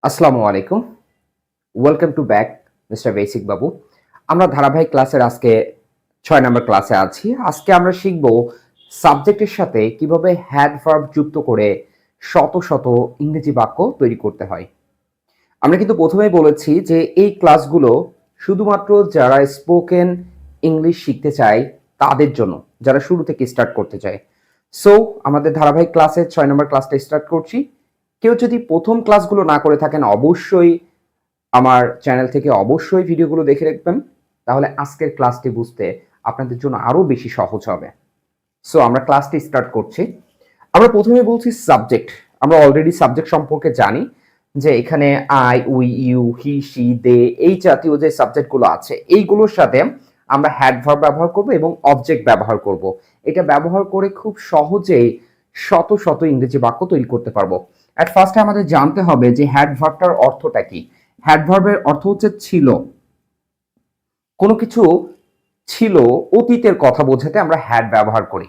আসসালামু আলাইকুম। Welcome to back mister basic বাবু। আমরা ধারাবাহিক ক্লাসের আজকে ৬ নম্বর ক্লাসে আছি। আজকে আমরা শিখব সাবজেক্টের সাথে কিভাবে হ্যাড ভার্ব যুক্ত করে শত শত ইংরেজি বাক্য তৈরি করতে হয়। আমরা কিন্তু প্রথমেই বলেছি যে এই ক্লাসগুলো শুধুমাত্র যারা স্পোকেন ইংলিশ শিখতে চায় তাদের জন্য, যারা শুরু থেকে স্টার্ট করতে চায়। সো আমাদের ধারাবাহিক ক্লাসের ৬ নম্বর ক্লাসটা স্টার্ট করছি। কেউ যদি প্রথম ক্লাসগুলো না করে থাকেন অবশ্যই আমার চ্যানেল থেকে অবশ্যই ভিডিওগুলো দেখে রাখবেন, তাহলে আজকের ক্লাসটি বুঝতে আপনাদের জন্য আরো বেশি সহজ হবে। সো আমরা ক্লাসটি স্টার্ট করছি। আমরা প্রথমে বলছি সাবজেক্ট। আমরা অলরেডি সাবজেক্ট সম্পর্কে জানি যে এখানে I, we, you, he, she, they এই জাতীয় যে সাবজেক্টগুলো আছে এইগুলোর সাথে আমরা হ্যাড ভার্ব ব্যবহার করব এবং অবজেক্ট ব্যবহার করব। এটা ব্যবহার করে খুব সহজেই শত শত ইংরেজি বাক্য তৈরি করতে পারবো। অ্যাট ফার্স্টে আমাদের জানতে হবে যে হ্যাড ভার্বটার অর্থটা কি। হ্যাড ভার্বের অর্থ হচ্ছে ছিল। কোনো কিছু ছিল অতীতের কথা বোঝাতে আমরা হ্যাড ব্যবহার করি।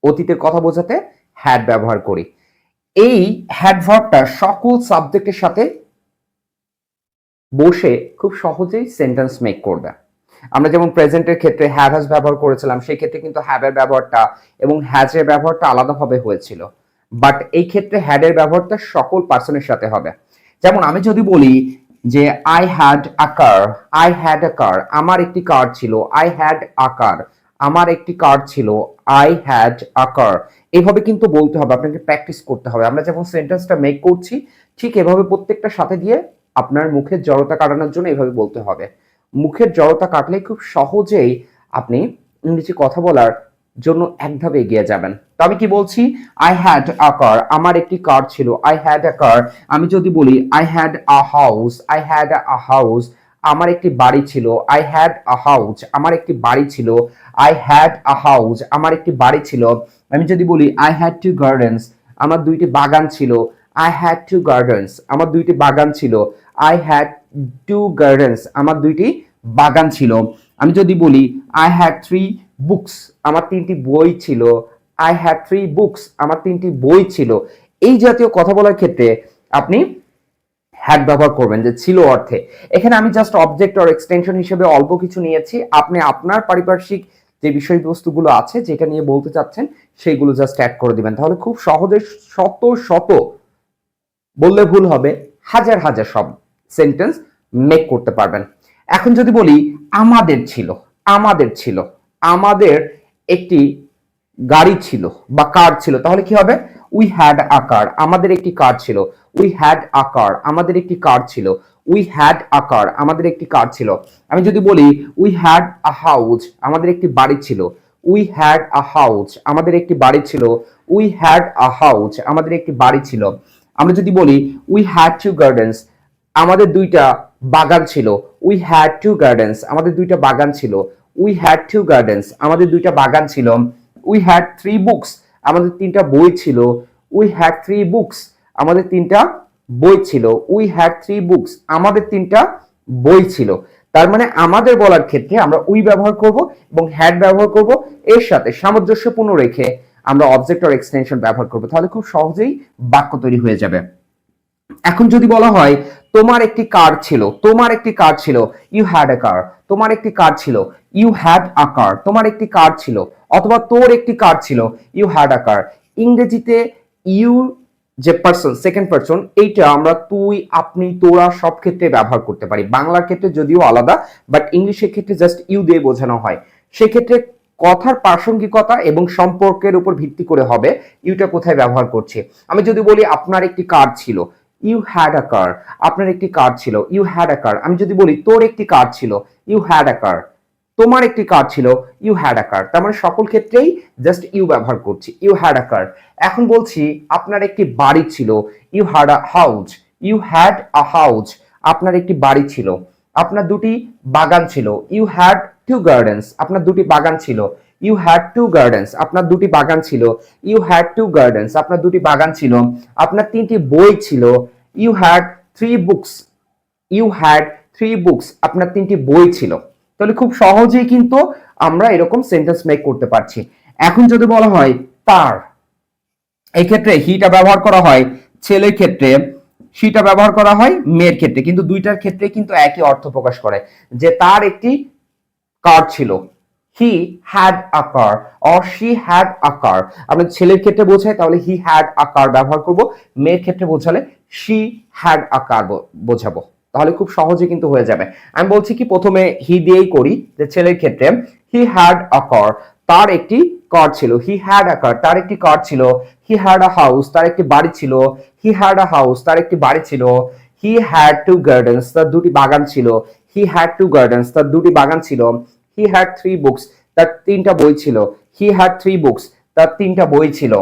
অতীতের কথা বোঝাতে হ্যাড ব্যবহার করি। এই হ্যাড ভার্বটা সকল সাবজেক্টের সাথে বসে খুব সহজেই সেন্টেন্স মেক করবে। আমরা যেমন প্রেজেন্টের ক্ষেত্রে হ্যাভ হ্যাজ ব্যবহার করেছিলাম, সেই ক্ষেত্রে কিন্তু হ্যাভের ব্যবহারটা এবং হ্যাজের ব্যবহারটা আলাদাভাবে হয়েছিল। বাট এই ক্ষেত্রে হ্যাডের ব্যবহারটা সকল পার্সনের সাথে হবে। যেমন আমি যদি বলি যে I had a car, I had a car, আমার একটি কার ছিল, আই হ্যাড আ কার, আমার একটি কার ছিল, আই হ্যাড আ কার। এইভাবে কিন্তু বলতে হবে, আপনাকে প্র্যাকটিস করতে হবে। আমরা যখন সেন্টেন্সটা মেক করছি ঠিক এভাবে প্রত্যেকটা সাথে দিয়ে আপনার মুখের জড়তা কাটানোর জন্য এভাবে বলতে হবে। মুখের জড়তা কাটলে খুব সহজেই আপনি ইংরেজি কথা বলার জন্য এক ধাপে এগিয়ে যাবেন। তো আমি কি বলছি, আই হ্যাড আ কার, আমার একটি কার ছিল, আই হ্যাড আ কার। আমি যদি বলি I had a house, I had a house, আমার একটি বাড়ি ছিল, আই হ্যাড আ হাউস, আমার একটি বাড়ি ছিল, আই হ্যাড আ হাউস, আমার একটি বাড়ি ছিল। আমি যদি বলি আই হ্যাড টু গার্ডেন্স, আমার দুইটি বাগান ছিল, আই হ্যাড টু গার্ডেন্স, আমার দুইটি বাগান ছিল, আই হ্যাড টু গার্ডেন্স, আমার দুইটি বাগান ছিল। আমি যদি বলি আই হ্যাড থ্রি বুকস, আমার তিনটি বই ছিল, আই হ্যাড থ্রি বুকস, আমার তিনটি বই ছিল। এই জাতীয় কথা বলার ক্ষেত্রে আপনি হ্যাড ব্যবহার করবেন যে ছিল অর্থে। এখানে আমি জাস্ট অবজেক্ট অর এক্সটেনশন হিসেবে অল্প কিছু নিয়েছি। আপনি আপনার পারিপার্শ্বিক যে বিষয়বস্তুগুলো আছে যেটা নিয়ে বলতে চাচ্ছেন সেইগুলো জাস্ট অ্যাড করে দিবেন, তাহলে খুব সহজে শত শত, বললে ভুল হবে, হাজার হাজার সব সেন্টেন্স মেক করতে পারবেন। এখন যদি বলি আমাদের ছিল, আমাদের ছিল, আমাদের একটি গাড়ি ছিল বা কার ছিল, তাহলে কি হবে, উই হ্যাড আ কার, আমাদের একটি কার ছিল, উই হ্যাড আ কার, আমাদের একটি কার ছিল, উই হ্যাড আ কার, আমাদের একটি কার ছিল। আমি যদি বলি উই হ্যাড আ হাউস, আমাদের একটি বাড়ি ছিল, উই হ্যাড আ হাউস, আমাদের একটি বাড়ি ছিল, উই হ্যাড আ হাউস, আমাদের একটি বাড়ি ছিল। আমরা যদি বলি উই হ্যাড টু গার্ডেন্স, আমাদের দুইটা বাগান ছিল, উই হ্যাড টু গার্ডেন্স, আমাদের দুইটা বাগান ছিল, উই হ্যাড টু গার্ডেন্স, আমাদের দুইটা বাগান ছিল। উই হ্যাড থ্রি বুকস, আমাদের তিনটা বই ছিল, উই হ্যাড থ্রি বুকস, আমাদের তিনটা বই ছিল, উই হ্যাড থ্রি বুকস, আমাদের তিনটা বই ছিল। তার মানে আমাদের বলার ক্ষেত্রে আমরা উই ব্যবহার করব এবং হ্যাড ব্যবহার করব, এর সাথে সামঞ্জস্যপূর্ণ রেখে আমরা অবজেক্ট অর এক্সটেনশন ব্যবহার করব, তাহলে খুব সহজেই বাক্য তৈরি হয়ে যাবে। এখন যদি বলা হয় তোমার একটি কার ছিল, তোমার একটি কার ছিল, ইউ হ্যাড আ কার, তোমার একটি কার ছিল, ইউ হ্যাড আ কার, তোমার একটি কার ছিল, অথবা তোর একটি কার ছিল, ইউ হ্যাড আ কার। ইংরেজিতে ইউ যে পার্সন, সেকেন্ড পার্সন, এইটা আমরা তুই, আপনি, তোরা সব ক্ষেত্রে ব্যবহার করতে পারি। বাংলার ক্ষেত্রে যদিও আলাদা, বাট ইংলিশের ক্ষেত্রে জাস্ট ইউ দিয়ে বোঝানো হয়। সেক্ষেত্রে কথার প্রাসঙ্গিকতা এবং সম্পর্কের উপর ভিত্তি করে হবে ইউটা কোথায় ব্যবহার করছে। আমি যদি বলি আপনার একটি কার ছিল, ইউ হ্যাড আ কার, আপনার একটি কার ছিল, ইউ হ্যাড আ কার। আমি যদি বলি তোর একটি কার ছিল, ইউ হ্যাড আ কার, তোমার একটি কার ছিল, ইউ হ্যাড আ কার। তার মানে সকল ক্ষেত্রেই জাস্ট ইউ ব্যবহার করছি, ইউ হ্যাড আ কার। এখন বলছি আপনার একটি বাড়ি ছিল, you had a house, you had a house, আপনার একটি বাড়ি ছিল। আপনার দুটি বাগান ছিল, ইউ হ্যাড টু গার্ডেন্স, আপনার দুটি বাগান ছিল, ইউ হ্যাড টু গার্ডেন্স, আপনার দুটি বাগান ছিল, ইউ হ্যাড টু গার্ডেন্স, আপনার দুটি বাগান ছিল। আপনার তিনটি বই ছিল, you had three books, you had three books, আপনার তিনটি বই ছিল। তাহলে খুব সহজেই কিন্তু আমরা এরকম সেন্টেন্স মেক করতে পারছি। এখন যদি বলা হয় তার, এই ক্ষেত্রে হিটা ব্যবহার করা হয় ছেলের ক্ষেত্রে, শিটা ব্যবহার করা হয় মেয়ের ক্ষেত্রে, কিন্তু দুইটার ক্ষেত্রে কিন্তু একই অর্থ প্রকাশ করে যে তার একটি কার ছিল, he had a car or she had a car. আমরা ছেলের ক্ষেত্রে বোঝাই তাহলে হি হ্যাড আ কার ব্যবহার করব, মেয়ের ক্ষেত্রে বোঝালে শি হ্যাড আ কার বোঝাবো। তাহলে খুব সহজে কিন্তু হয়ে যাবে। আমি বলছি কি প্রথমে হি দিয়েই করি, যে ছেলের ক্ষেত্রে হি হ্যাড আ কার, তার একটি কার ছিল, হি হ্যাড আ কার, তার একটি কার ছিল। হি হ্যাড আ হাউস, তার একটি বাড়ি ছিল, হি হ্যাড আ হাউস, তার একটি বাড়ি ছিল। হি হ্যাড টু গার্ডেন্স, তার দুটি বাগান ছিল, হি হ্যাড টু গার্ডেন্স, তার দুটি বাগান ছিল। হি হ্যাড থ্রি বুকস, তার তিনটা বই ছিল, হি হ্যাড থ্রি বুকস, তার তিনটা বই ছিল।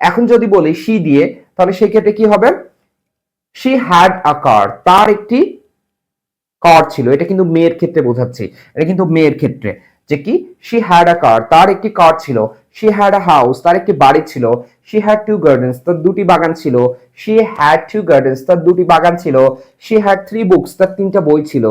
এখন যদি বলি শি দিয়ে, তাহলে সেই ক্ষেত্রে কি হবে, শি হ্যাড আ কার, তার একটি কার ছিল। এটা কিন্তু মেয়ের ক্ষেত্রে বোঝাচ্ছি, এটা কিন্তু মেয়ের ক্ষেত্রে যে কি শি হ্যাড আ কার, তার একটি কার ছিল। শি হ্যাড আ হাউস, তার একটি বাড়ি ছিল। শি হ্যাড টু গার্ডেন্স, তার দুটি বাগান ছিল। শি হ্যাড টু গার্ডেন্স, তার দুটি বাগান ছিল। শি হ্যাড থ্রি বুকস, তার তিনটা বই ছিল।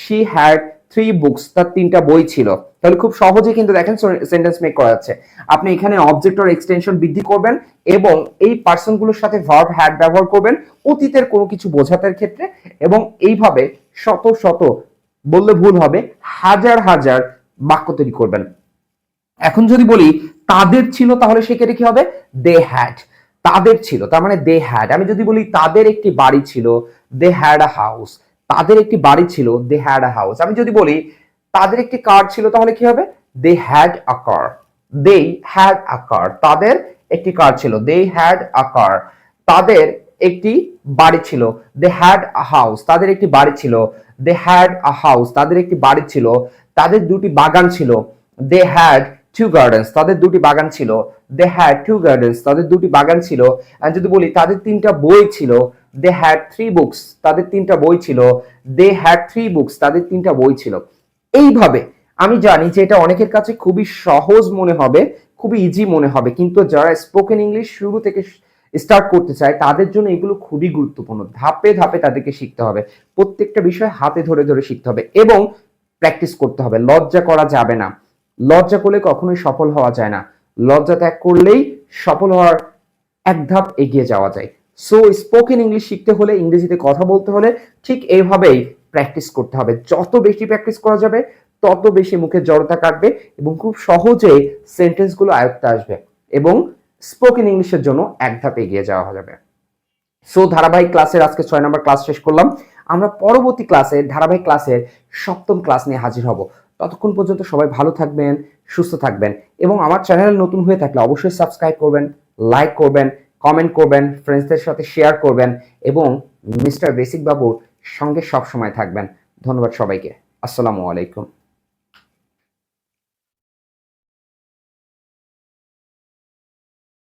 শি হ্যাড থ্রি বুকস, তার তিনটা বই ছিল। তাহলে খুব সহজে কিন্তু দেখেন সেন্টেন্স মেক করা যাচ্ছে। আপনি এখানে অবজেক্ট অর এক্সটেনশন বৃদ্ধি করবেন এবং এই পার্সনগুলোর সাথে ভার্ব হ্যাড ব্যবহার করবেন অতীতের কোনো কিছু বোঝাতে ক্ষেত্রে, এবং এইভাবে শত শত, বললে ভুল হবে, হাজার হাজার বাক্য তৈরি করবেন। এখন যদি বলি তাদের ছিল, তাহলে সেক্ষেত্রে কি হবে, দে হ্যাড, তাদের ছিল তার মানে দে হ্যাড। আমি যদি বলি তাদের একটি বাড়ি ছিল, দে হ্যাড আ হাউস, তাদের একটি বাড়ি ছিল, দে হ্যাড আ হাউস। আমি যদি বলি তাদের একটি কার ছিল, তাহলে কি হবে, they had a car, they had a কার, তাদের একটি কার ছিল, দে হ্যাড আ কার। তাদের একটি বাড়ি ছিল, দে হ্যাড আ হাউস, তাদের একটি বাড়ি ছিল, দে হ্যাড আ হাউস, তাদের একটি বাড়ি ছিল। তাদের দুটি বাগান ছিল, দে হ্যাড টু গার্ডেন্স, তাদের দুটি বাগান ছিল, দে হ্যাড টু গার্ডেন্স, তাদের দুটি বাগান ছিল। আর যদি বলি তাদের তিনটা বই ছিল, দে হ্যাড থ্রি বুকস, তাদের তিনটা বই ছিল, দে হ্যাড থ্রি বুকস, তাদের তিনটা বই ছিল। এইভাবে আমি জানি যে এটা অনেকের কাছে খুবই সহজ মনে হবে, খুবই ইজি মনে হবে, কিন্তু যারা স্পোকেন ইংলিশ শুরু থেকে স্টার্ট করতে চায় তাদের জন্য এগুলো খুবই গুরুত্বপূর্ণ। ধাপে ধাপে তাদেরকে শিখতে হবে, প্রত্যেকটা বিষয় হাতে ধরে ধরে শিখতে হবে এবং প্র্যাকটিস করতে হবে। লজ্জা করা যাবে না, লজ্জা করলে কখনোই সফল হওয়া যায় না, লজ্জা ত্যাগ করলেই সফল হওয়ার এক ধাপ এগিয়ে যাওয়া যায়। সো স্পোকেন ইংলিশ শিখতে হলে, ইংরেজিতে কথা বলতে হলে ঠিক এইভাবেই প্র্যাকটিস করতে হবে। যত বেশি প্র্যাকটিস করা যাবে তত বেশি মুখে জড়তা কাটবে এবং খুব সহজে সেন্টেন্সগুলো আয়ত্তে আসবে এবং স্পোকেন ইংলিশের জন্য এক ধাপ এগিয়ে যাওয়া যাবে। সো ধারাবাহিক ক্লাসের আজকে 6 নম্বর ক্লাস শেষ করলাম। আমরা পরবর্তী ক্লাসে ধারাবাহিক ক্লাসের 7ম ক্লাস নিয়ে হাজির হব। ততক্ষণ পর্যন্ত সবাই ভালো থাকবেন, সুস্থ থাকবেন এবং আমার চ্যানেল নতুন হয়ে থাকলে অবশ্যই সাবস্ক্রাইব করবেন, লাইক করবেন, কমেন্ট করবেন, ফ্রেন্ডসদের সাথে শেয়ার করবেন এবং মিস্টার বেসিক বাবুর সঙ্গে সব সময় থাকবেন। ধন্যবাদ সবাইকে। আসসালামু আলাইকুম।